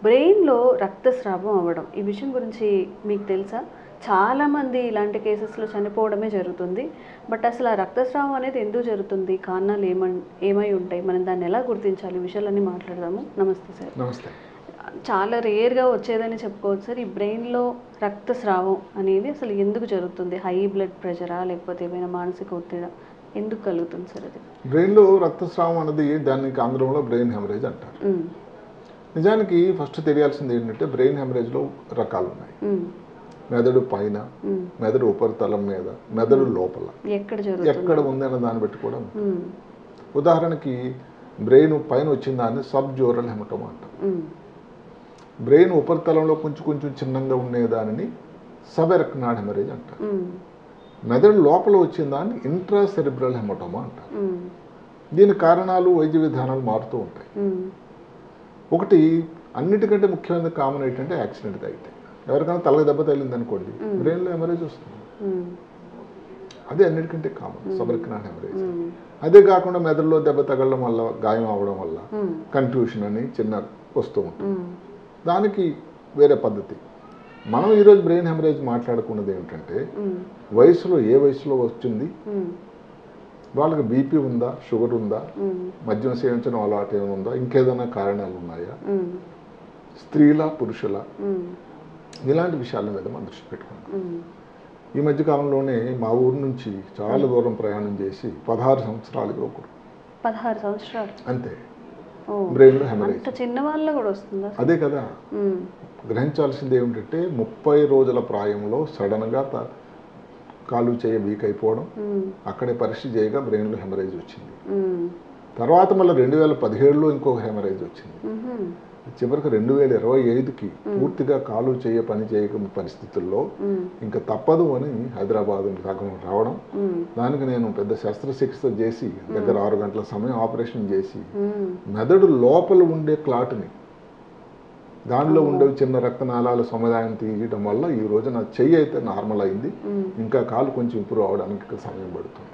బ్రెయిన్‌లో రక్తస్రావం అవ్వడం. ఈ విషయం గురించి మీకు తెలుసా? చాలామంది ఇలాంటి కేసెస్‌లో చనిపోవడమే జరుగుతుంది. బట్ అసలు ఆ రక్తస్రావం అనేది ఎందుకు జరుగుతుంది? కారణాలు ఏమై ఉంటాయి? మనం దాన్ని ఎలా గుర్తించాలి? ఈ విషయాలన్నీ మాట్లాడదాము. నమస్తే సార్. నమస్తే. చాలా రేర్‌గా వచ్చేదని చెప్పుకోవచ్చు సార్. ఈ బ్రెయిన్‌లో రక్తస్రావం అనేది అసలు ఎందుకు జరుగుతుంది? హై బ్లడ్ ప్రెషరా? లేకపోతే ఏమైనా మానసిక ఒత్తిడా? ఎందుకు కలుగుతుంది సార్ అది? బ్రెయిన్‌లో రక్తస్రావం అన్నది దానికి ఆంగ్లంలో బ్రెయిన్ హెమరేజ్ అంటారు. నిజానికి ఫస్ట్ తెలియాల్సింది ఏంటంటే బ్రెయిన్ హెమరేజ్లో రకాలు ఉన్నాయి. మెదడు పైన, మెదడు ఉపరితలం మీద, మెదడు లోపల ఎక్కడ ఉంది అన్న దాన్ని బట్టి కూడా ఉంటుంది. ఉదాహరణకి బ్రెయిన్ పైన వచ్చిన దాన్ని సబ్ జ్యూరల్ హెమటోమా అంటాం. బ్రెయిన్ ఉపరితలంలో కొంచెం కొంచెం చిన్నంగా ఉండేదానిని సబ్ ఎరక్నాయిడ్ హెమరేజ్ అంటారు. మెదడు లోపల వచ్చిన దాన్ని ఇంట్రా సెరిబ్రల్ హెమటోమా అంటారు. దీని కారణాలు వైద్య విధానాలు మారుతూ ఉంటాయి. ఒకటి అన్నిటికంటే ముఖ్యమైన కామన్ ఏంటంటే యాక్సిడెంట్ అయితే ఎవరికైనా తలకి దెబ్బ తగిలింది అనుకోండి, బ్రెయిన్లో హెమరేజ్ వస్తుంది. అదే అన్నిటికంటే కామన్ సబ్ ఎరక్నాయిడ్ హెమరేజ్. అదే కాకుండా మెదడులో దెబ్బ తగలడం వల్ల, గాయం అవ్వడం వల్ల కన్ఫ్యూషన్ అని చిన్న వస్తూ ఉంటుంది. దానికి వేరే పద్ధతి. మనం ఈరోజు బ్రెయిన్ హెమరేజ్ మాట్లాడుకున్నది ఏమిటంటే వయసులో ఏ వయసులో వచ్చింది, వాళ్ళకి బీపీ ఉందా, షుగర్ ఉందా, మద్యం సేవించడం అలవాటు ఏమైనా ఉందా, ఇంకేదైనా కారణాలు ఉన్నాయా, స్త్రీల పురుషుల, ఇలాంటి విషయాల మీద మనం దృష్టి పెట్టుకున్నాం. ఈ మధ్యకాలంలోనే మా ఊరు నుంచి చాలా దూరం ప్రయాణం చేసి 16 సంవత్సరాలుగా ఒకరు 16 సంవత్సరాలు అంతే బ్రెయిన్లో హెమరేజ్. చిన్న వాళ్ళ కూడా వస్తుందా? అదే కదా గ్రహించాల్సింది ఏమిటంటే 30 రోజుల ప్రాయంలో సడన్గా కాలు చేయ వీక్ అయిపోవడం, అక్కడే పరీక్ష చేయగా బ్రెయిన్లో హెమరేజ్ వచ్చింది. తర్వాత మళ్ళీ 2017లో ఇంకొక హెమరేజ్ వచ్చింది. చివరికి 2025కి పూర్తిగా కాలు చేయ పని చేయక పరిస్థితుల్లో ఇంకా తప్పదు అని హైదరాబాద్ రావడం. దానికి నేను పెద్ద శస్త్రచికిత్స చేసి దగ్గర 6 గంటల సమయం ఆపరేషన్ చేసి మెదడు లోపల ఉండే క్లాట్ని, దానిలో ఉండే చిన్న రక్తనాళాల సముదాయం తీయడం వల్ల ఈ రోజు నా చెయ్యి అయితే నార్మల్ అయింది. ఇంకా కాలు కొంచెం ఇంప్రూవ్ అవడానికి సమయం పడుతుంది.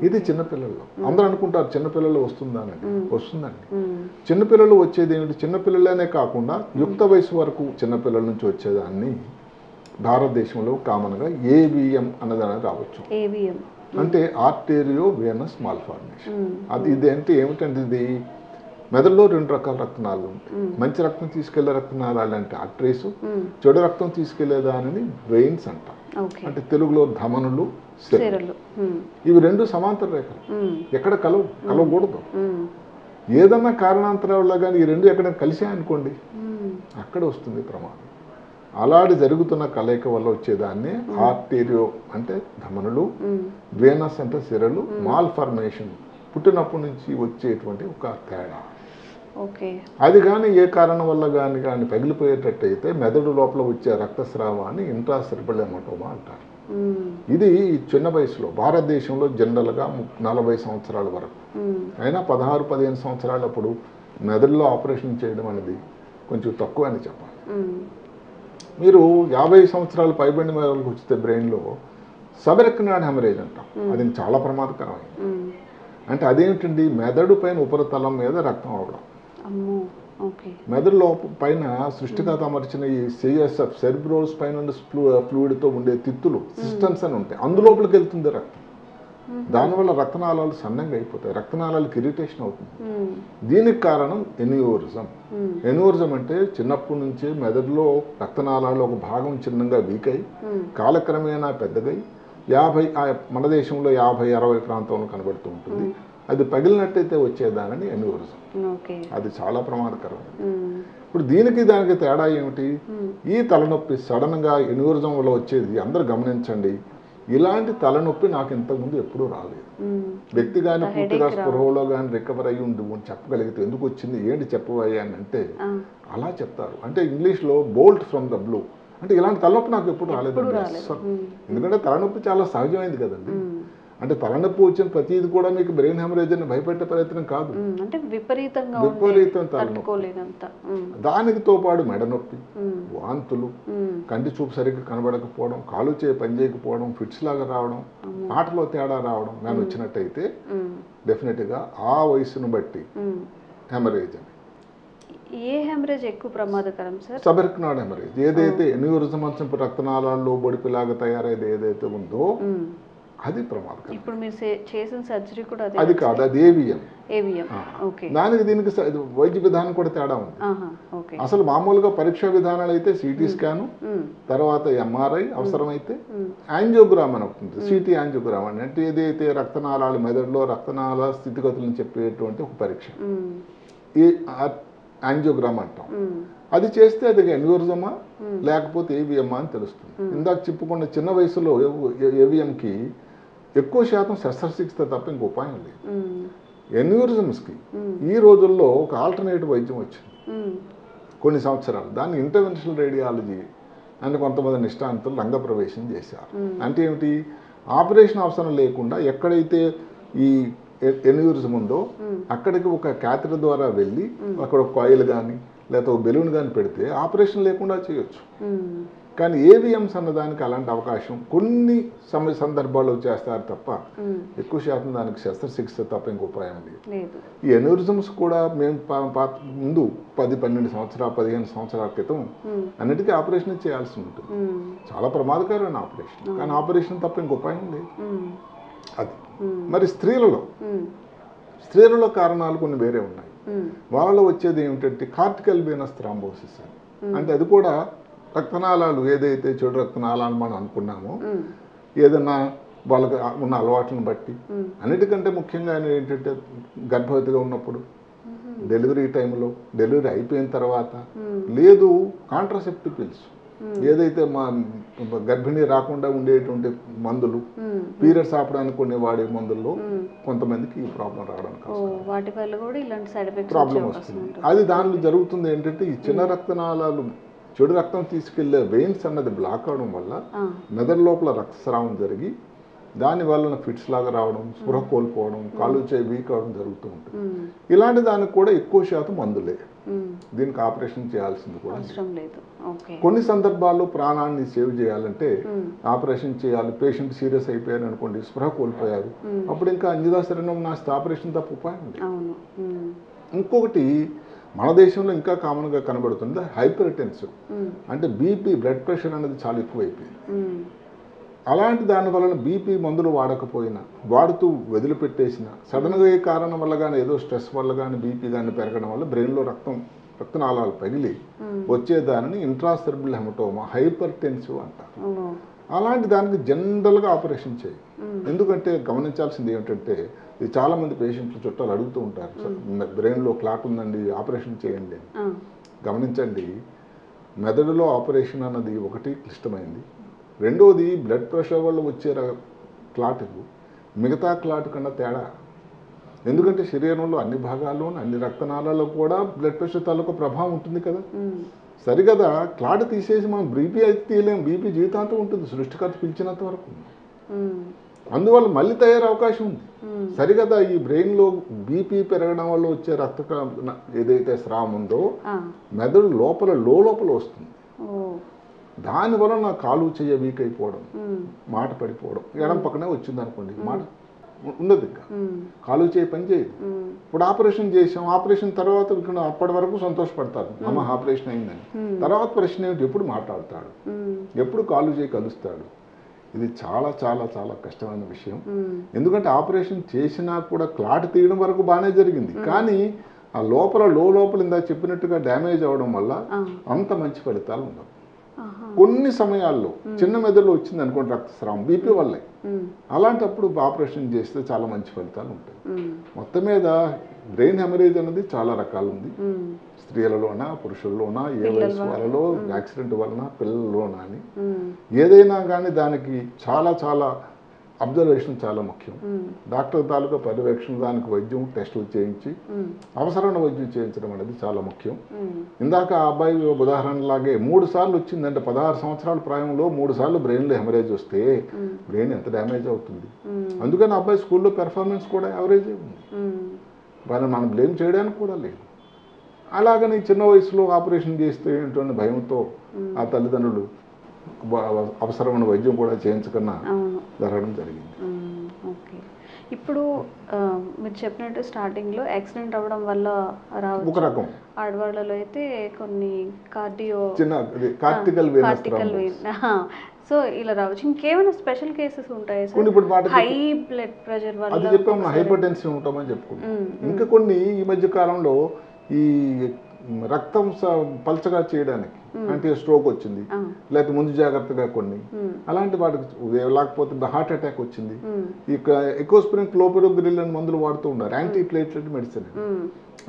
ఇది చిన్నపిల్లల్లో అందరూ అనుకుంటారు చిన్నపిల్లలు వస్తుందని. వస్తుందండి. చిన్నపిల్లలు వచ్చేది ఏమిటి? చిన్నపిల్లలనే కాకుండా యుక్త వయసు వరకు చిన్నపిల్లల నుంచి వచ్చేదాన్ని భారతదేశంలో కామన్గా ఏవిఎం అన్నదాన్ని రావచ్చు. అంటే ఆర్టేరియో వేనస్ మాల్ఫార్మేషన్. అది ఇది అంటే ఏమిటంటే ఇది మెదడులో 2 రకాల రక్తనాళాలు ఉంటాయి. మంచి రక్తం తీసుకెళ్లే రక్తనాళాలు అంటే ఆర్టరీస్, చెడు రక్తం తీసుకెళ్లే దానిని వెయిన్స్ అంటాం. అంటే తెలుగులో ధమనులు, సిరలు. ఇవి 2 సమాంతర రేఖలు. ఎక్కడ కలవకూడదు. ఏదన్నా కారణాంతరం వల్ల కానీ ఈ 2 ఎక్కడ కలిసాయనుకోండి అక్కడ వస్తుంది ప్రమాదం. అలాంటి జరుగుతున్న కలయిక వల్ల వచ్చేదాన్ని ఆర్టేరియో అంటే ధమనులు, వేనస్ అంటే సిరలు, మాల్ఫార్మేషన్ పుట్టినప్పటి నుంచి వచ్చేటువంటి ఒక తేడా. అది కానీ ఏ కారణం వల్ల కానీ పగిలిపోయేటట్టయితే మెదడు లోపల వచ్చే రక్తస్రావాన్ని ఇంట్రా సెరిబ్రల్ హెమటోమా అంటారు. ఇది చిన్న వయసులో భారతదేశంలో జనరల్గా 40 సంవత్సరాల వరకు, అయినా 16-15 సంవత్సరాలప్పుడు మెదడులో ఆపరేషన్ చేయడం అనేది కొంచెం తక్కువ అని చెప్పాలి. మీరు 50 సంవత్సరాలు పైబడిన మెదడుకు వస్తే బ్రెయిన్లో సబ్ ఎరక్నాయిడ్ హెమరేజ్ అంటాం. అది చాలా ప్రమాదకరమైంది. అంటే అదేమిటండి? మెదడు పైన ఉపరితలం మీద రక్తం అవడం. మెదడులో పైన సృష్టికర్త అమర్చిన ఈ సిఎస్ఎఫ్ సెరిబ్రో స్పైనల్ ఫ్లూయిడ్తో ఉండే తిత్తులు సిస్టమ్స్ అని ఉంటాయి. అందులోపలికి వెళ్తుంది రక్తం. దానివల్ల రక్తనాళాలు సన్నంగా అయిపోతాయి, రక్తనాళాలకు ఇరిటేషన్ అవుతుంది. దీనికి కారణం ఎన్యూరిజం. ఎన్యూరిజం అంటే చిన్నప్పటి నుంచే మెదడులో రక్తనాళాలు ఒక భాగం చిన్నంగా వీక్ అయి కాలక్రమేణా పెద్దగై మన దేశంలో 50-60 ప్రాంతంలో కనబడుతూ ఉంటుంది. అది పగిలినట్టయితే వచ్చేదానని ఎన్యూరిజం. అది చాలా ప్రమాదకరం. ఇప్పుడు దానికి తేడా ఏమిటి? ఈ తలనొప్పి సడన్గా ఎన్యూరిజం వల్ల వచ్చేది. అందరూ గమనించండి, ఇలాంటి తలనొప్పి నాకు ఇంతకుముందు ఎప్పుడూ రాలేదు. వ్యక్తి కానీ పూర్తిగా స్పృహలో కానీ రికవర్ అయ్యి ఉండి చెప్పగలిగితే ఎందుకు వచ్చింది, ఏంటి చెప్పబోయా అని అంటే అలా చెప్తారు. అంటే ఇంగ్లీష్లో బోల్ట్ ఫ్రమ్ ద బ్లూ. అంటే ఇలాంటి తలనొప్పి నాకు ఎప్పుడు రాలేదండి అసలు. ఎందుకంటే తలనొప్పి చాలా సహజమైంది కదండి. అంటే తలనొప్పి వచ్చిన ప్రతిది కూడా మీకు బ్రెయిన్ హెమరేజ్ అని భయపెట్టే ప్రయత్నం కాదు. అంటే విపరీతం తలనొప్పి, దానితో పాటు మెడనొప్పి, వాంతులు, కంటి చూపు సరిగ్గా కనబడకపోవడం, కాలు చేయి పని చేయకపోవడం, ఫిట్స్ లాగా రావడం, మాటలో తేడా రావడం కానీ వచ్చినట్టయితే డెఫినెట్గా ఆ వయసును బట్టి హెమరేజ్ అని. ఏ హెమరేజ్ ఎక్కువ ప్రమాదకరం సార్? సబర్కనాడ్ హెమరేజ్ ఏదైతే ఎన్యూరిజం అంచంపు రక్తనాళాల్లో బొడిపిలాగా తయారైతే ఏదైతే ఉందో అది ప్రమాదకరం. ఇప్పుడు మీరు చేసిన సర్జరీ కూడా అది కాదు, అది ఏవిఎం. ఓకే. దానికి దీనికి వైద్య విధానం కూడా తేడా ఉంది. అసలు మామూలుగా పరీక్షా విధానాలు అయితే సిటీ స్కాను, తర్వాత ఎంఆర్ఐ, అవసరమైతే యాంజియోగ్రామ్ అని ఉంటుంది. సిటీ యాంజియోగ్రామ్ అని అంటే ఏదైతే రక్తనాళాలు మెదడులో రక్తనాళాల స్థితిగతులను చెప్పేటువంటి ఒక పరీక్ష, ఈ యాంజియోగ్రామ్ అంటాం. అది చేస్తే అది ఎన్యూరిజమా లేకపోతే ఏవిఎమ్మా అని తెలుస్తుంది. ఇందాక చెప్పుకున్న చిన్న వయసులో ఏవిఎంకి ఎక్కువ శాతం శస్త్రచికిత్స తప్ప ఇంక ఉపాయం లేదు. ఎన్యూరిజమ్స్కి ఈ రోజుల్లో ఒక ఆల్టర్నేటివ్ వైద్యం వచ్చింది కొన్ని సంవత్సరాలు. దాన్ని ఇంటర్వెన్షనల్ రేడియాలజీ అని కొంతమంది నిష్ణాంతులు రంగప్రవేశం చేశారు. అంటే ఏమిటి, ఆపరేషన్ అవసరం లేకుండా ఎక్కడైతే ఈ ఎన్యూరిజం ఉందో అక్కడికి ఒక క్యాథెటర్ ద్వారా వెళ్ళి అక్కడ ఒక కాయిల్ కానీ లేకపోతే ఒక బెలూన్ కానీ పెడితే ఆపరేషన్ లేకుండా చేయొచ్చు. కానీ ఏవిఎంస్ అన్నదానికి అలాంటి అవకాశం కొన్ని సందర్భాల్లో చేస్తారు తప్ప ఎక్కువ శాతం దానికి శస్త్రచికిత్స తప్ప ఇంక ఉపాయం లేదు. ఈ ఎన్యూరిజమ్స్ కూడా మేము ముందు 10-12 సంవత్సరాలు 15 సంవత్సరాల క్రితం అన్నిటికీ ఆపరేషన్ చేయాల్సి ఉంటుంది. చాలా ప్రమాదకరమైన ఆపరేషన్, కానీ ఆపరేషన్ తప్ప ఇంక ఉపాయం లేదు. అది మరి స్త్రీలలో కారణాలు కొన్ని వేరే ఉన్నాయి. వాళ్ళలో వచ్చేది ఏమిటంటే కార్టికల్ వీనస్ థ్రాంబోసిస్ అని. అంటే అది కూడా రక్తనాళాలు ఏదైతే చెడు రక్తనాళాలు మనం అనుకున్నామో ఏదన్నా వాళ్ళకి ఉన్న అలవాట్లను బట్టి, అన్నిటికంటే ముఖ్యంగా ఏంటంటే గర్భవతిగా ఉన్నప్పుడు, డెలివరీ టైంలో, డెలివరీ అయిపోయిన తర్వాత, లేదు కాంట్రాసెప్టివ్ పిల్స్ ఏదైతే మా గర్భిణీ రాకుండా ఉండేటువంటి మందులు, పీరియడ్స్ ఆపడానికి కొన్ని వాడే మందుల్లో కొంతమందికి ఈ ప్రాబ్లం రావడానికి ప్రాబ్లం వస్తుంది. అది దానిలో జరుగుతుంది ఏంటంటే ఈ చిన్న రక్తనాళాలు చెడు రక్తం తీసుకెళ్లే వెయిన్స్ అన్నది బ్లాక్ అవడం వల్ల మెదడు లోపల రక్తస్రావం జరిగి దాని వలన ఫిట్స్ లాగా రావడం, స్పృహ కోల్పోవడం, కాళ్ళు చేయి వీక్ అవడం జరుగుతూ ఉంటుంది. ఇలాంటి దానికి కూడా ఎక్కువ శాతం మందులే, దీనికి ఆపరేషన్ చేయాల్సింది కూడా లేదు. కొన్ని సందర్భాల్లో ప్రాణాన్ని సేవ్ చేయాలంటే ఆపరేషన్ చేయాలి. పేషెంట్ సీరియస్ అయిపోయారు అనుకోండి, స్పృహ కోల్పోయారు, అప్పుడు ఇంకా అంజదా శరణం నాస్తి ఆపరేషన్ తప్ప ఉపాయం లేదు. ఇంకొకటి మన దేశంలో ఇంకా కామన్గా కనబడుతుంది హైపర్ టెన్సివ్, అంటే బీపీ, బ్లడ్ ప్రెషర్ అనేది చాలా ఎక్కువైపోయింది. అలాంటి దాని వలన బీపీ మందులు వాడకపోయినా, వాడుతూ వదిలిపెట్టేసిన, సడన్గా ఏ కారణం వల్ల కానీ, ఏదో స్ట్రెస్ వల్ల కానీ బీపీ కానీ పెరగడం వల్ల బ్రెయిన్లో రక్తనాళాలు పగిలి వచ్చేదానిని ఇంట్రాసెర్బ్రల్ హెమటోమా, హైపర్ టెన్సివ్ అంటారు. అలాంటి దానికి జనరల్గా ఆపరేషన్ చేయి. ఎందుకంటే గమనించాల్సింది ఏమిటంటే, ఇది చాలామంది పేషెంట్లు చుట్టాలు అడుగుతూ ఉంటారు, బ్రెయిన్లో క్లాట్ ఉందండి ఆపరేషన్ చేయండి అని. గమనించండి, మెదడులో ఆపరేషన్ అన్నది ఒకటి క్లిష్టమైంది, రెండోది బ్లడ్ ప్రెషర్ వల్ల వచ్చే క్లాట్ మిగతా క్లాట్ కన్నా తేడా. ఎందుకంటే శరీరంలో అన్ని భాగాల్లో అన్ని రక్తనాళాల్లో కూడా బ్లడ్ ప్రెషర్ తాలూకు ప్రభావం ఉంటుంది కదా. సరిగదా క్లాట్ తీసేసి మనం బీపీ అయితే తీయలేము, బీపీ జీవితాంతం ఉంటుంది సృష్టికర్త పిలిచినంత వరకు. అందువల్ల మళ్ళీ తయారు అవకాశం ఉంది. సరిగదా ఈ బ్రెయిన్లో బీపీ పెరగడం వల్ల వచ్చే ఏదైతే స్రావం ఉందో మెదడు లోపల వస్తుంది. దానివల్ల నా కాలు చెయ్య వీక్ అయిపోవడం, మాట పడిపోవడం, ఎడం పక్కనే వచ్చింది అనుకోండి, మాట ఉండదు, ఇంకా కాలు చేయి పని చేయదు. ఇప్పుడు ఆపరేషన్ చేసాం, ఆపరేషన్ తర్వాత అప్పటి వరకు సంతోషపడతారు, అమ్మ ఆపరేషన్ అయిందని. తర్వాత ప్రశ్న ఏమిటి, ఎప్పుడు మాట్లాడతాడు, ఎప్పుడు కాలు చేయి కలుస్తాడు. ఇది చాలా చాలా చాలా కష్టమైన విషయం. ఎందుకంటే ఆపరేషన్ చేసినా కూడా క్లాట్ తీయడం వరకు బాగానే జరిగింది, కానీ ఆ లోపల ఇందా చెప్పినట్టుగా డ్యామేజ్ అవడం వల్ల అంత మంచి ఫలితాలు ఉండవు. కొన్ని సమయాల్లో చిన్న మెదడులో వచ్చింది అనుకోండి రక్తస్రావం, బీపీ వల్లే, అలాంటప్పుడు ఆపరేషన్ చేస్తే చాలా మంచి ఫలితాలు ఉంటాయి. మొత్తం మీద బ్రెయిన్ హెమరేజ్ అనేది చాలా రకాలు ఉంది. స్త్రీలలోనా, పురుషుల్లోనా, ఏ వయసు వాళ్ళలో, యాక్సిడెంట్ వలన, పిల్లల్లోనా అని ఏదైనా కానీ దానికి చాలా చాలా అబ్జర్వేషన్ చాలా ముఖ్యం. డాక్టర్ తాలూకా పర్యవేక్షణ, దానికి వైద్యం టెస్టులు చేయించి అవసరమైన వైద్యం చేయించడం అనేది చాలా ముఖ్యం. ఇందాక ఆ అబ్బాయి ఉదాహరణలాగే 3 సార్లు వచ్చిందంటే 16 సంవత్సరాల ప్రాయంలో 3 సార్లు బ్రెయిన్లో హెమరేజ్ వస్తే బ్రెయిన్ ఎంత డ్యామేజ్ అవుతుంది. అందుకని అబ్బాయి స్కూల్లో పెర్ఫార్మెన్స్ కూడా యావరేజ్ ఉంది, వాళ్ళని మనం బ్లేమ్ చేయడానికి కూడా లేదు. అలాగని చిన్న వయసులో ఆపరేషన్ చేస్తే ఏంటంటే భయంతో ఆ తల్లిదండ్రులు అవసరమైన వైద్యం కూడా చేయించకుండా జరగడం జరిగింది. ఓకే, ఇప్పుడు మీరు చెప్పినట్టు స్టార్టింగ్లో యాక్సిడెంట్ అవ్వడం వల్ల రావచ్చు. ఒక రకం ఆడవాళ్ళలో అయితే కొన్ని కార్డియో చిన్న కార్టికల్ సో ఇలా రావచ్చు. ఇంకేమైనా స్పెషల్ కేసెస్ ఉంటాయి సార్? ఇప్పుడు హై బ్లడ్ ప్రెషర్ వల్ల అది చెప్పాము, హైపర్ టెన్షన్ ఉంటామని చెప్పుకున్నాం. ఇంకా కొన్ని ఈ మధ్య కాలంలో ఈ రక్తం పల్చగా చేయడానికి అంటే స్ట్రోక్ వచ్చింది, లేకపోతే ముందు జాగ్రత్తగా కొన్ని అలాంటి వాటికి, లేకపోతే హార్ట్ అటాక్ వచ్చింది, ఇక ఎకోస్ప్రిన్ క్లోపిడోగ్రిల్ అని మందులు వాడుతూ ఉన్నారు, యాంటీ ప్లేట్లెట్ మెడిసిన్.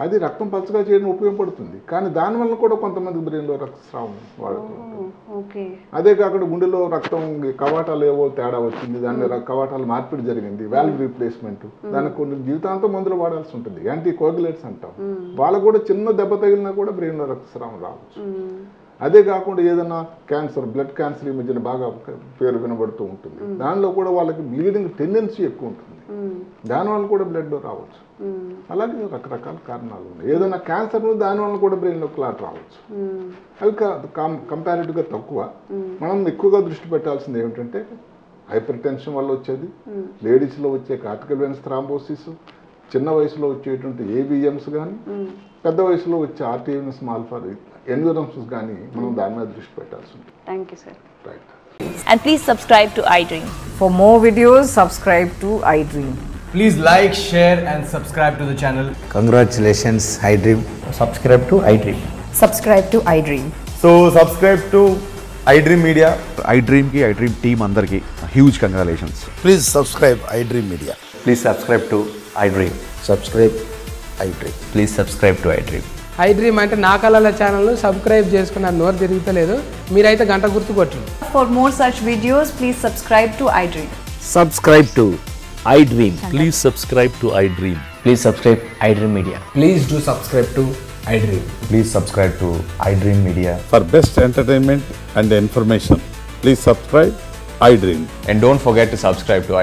అది రక్తం పల్చగా చేయడం ఉపయోగపడుతుంది, కానీ దానివల్ల కూడా కొంతమంది బ్రెయిన్లో రక్తస్రావం వాడుతూ ఉంటారు. అదే కాకుండా గుండెలో రక్తం కవాటాలు ఏవో తేడా వచ్చింది, దాని కవాటాలు మార్పిడి జరిగింది, వాల్వ్ రీప్లేస్మెంట్, దానికి కొన్ని జీవితాంతం మందులు వాడాల్సి ఉంటుంది, యాంటీ కోగులేట్స్ అంటాం. వాళ్ళకు కూడా చిన్న దెబ్బ తగిలినా కూడా బ్రెయిన్లో రక్తస్రావం రావచ్చు. అదే కాకుండా ఏదైనా క్యాన్సర్, బ్లడ్ క్యాన్సర్ ఈ మధ్యన బాగా పేరు వినబడుతూ ఉంటుంది, దానిలో కూడా వాళ్ళకి బ్లీడింగ్ టెండెన్సీ ఎక్కువ ఉంటుంది, దానివల్ల కూడా బ్లడ్లో రావచ్చు. అలాగే రకరకాల కారణాలు ఉన్నాయి. ఏదైనా క్యాన్సర్ దానివల్ల కూడా బ్రెయిన్లో క్లాట్ రావచ్చు. అవి కంపారిటివ్గా తక్కువ. మనం ఎక్కువగా దృష్టి పెట్టాల్సింది ఏమిటంటే హైపర్ టెన్షన్ వల్ల వచ్చేది, లేడీస్లో వచ్చే కార్టికల్ వెన్స్ థ్రాంబోసిస్, చిన్న వయసులో వచ్చేటువంటి ఏబిఎమ్స్ కానీ, పెద్ద వయసులో వచ్చే ఆర్టీఎన్ స్మాల్ ఫర్ ఎన్విరాన్సెస్ కానీ మనం దాని మీద దృష్టి పెట్టాల్సి ఉంటుంది. Thank you sir. Right. And please subscribe to iDream. For more videos, subscribe to iDream. Please like, share and subscribe to the channel. Congratulations, iDream. Subscribe to iDream. Subscribe to iDream. So subscribe to iDream Media. iDream ki iDream team andarki huge congratulations. Please subscribe iDream Media. Please subscribe to iDream. Subscribe iDream. Please subscribe to iDream. iDream అంటే నా కళల channel subscribe చేసుకున్న నోరు తిరుగుతలేదు, మీరైతే గంట గుర్తు కొట్టండి. For more such videos, please subscribe to iDream. Subscribe to iDream. Please subscribe to iDream. Please subscribe iDream Media. Please do subscribe to iDream. Please subscribe to iDream Media. For best entertainment and information, please subscribe iDream. And don't forget to subscribe to